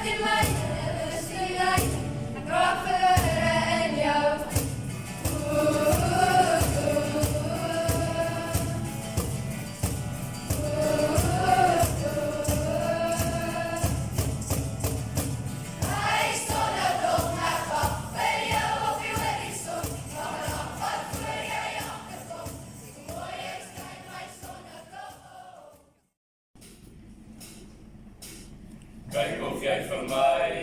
in mij, strijd, krachten en jou. Hij stond er toch naar wat, weet je of je weet niet stond. Van een wat voor jij achterkomt, ik mooi eens kijk mij zonder kop. Kijk of jij van mij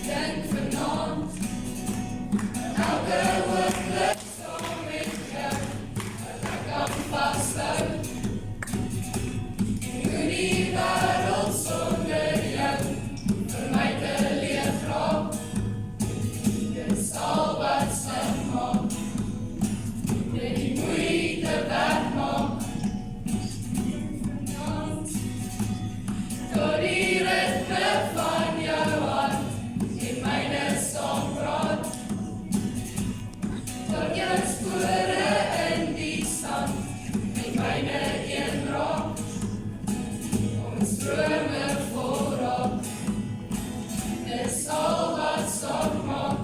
Denk vanaand elke oomblik saam met jou, dat ek kan vashou. Hoe die wêreld sonder jou vir my te leef raak. Dis al wat sin maak, dit die moeite werd maak. Vanaand, tot die ritme van jou hart en myne saam praat. Tot jou spore in die sand en myne een raak. Ons drome voorraak, dis al wat saak maak.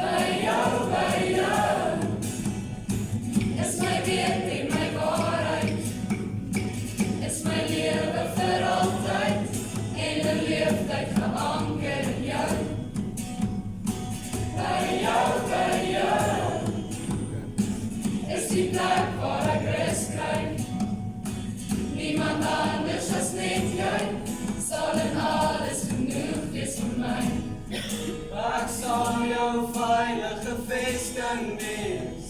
By jou, is my weet en my waarheid, is my lewe vir altyd en 'n leeftyd geanker in jou. By jou, is die plek waar ek rus kry. Niemand anders as net jy, sal in alles genoeg wees vir my. Ek sal jou veilige vesting wees.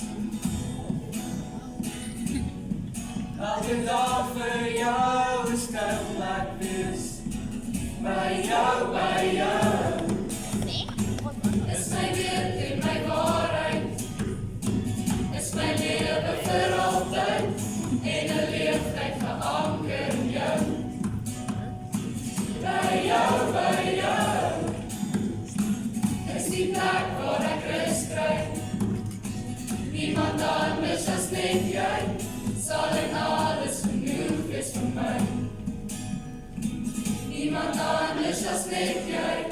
Elke dag vir jou 'n skuilplek wees. By jou, Is my weet en my waarheid, is my lewe vir altyd en 'n leeftyd geanker in jou. By jou, is die plek waar ek rus kry. Niemand anders as net jy, sal in alles genoeg wees vir my. Niemand anders as net jy,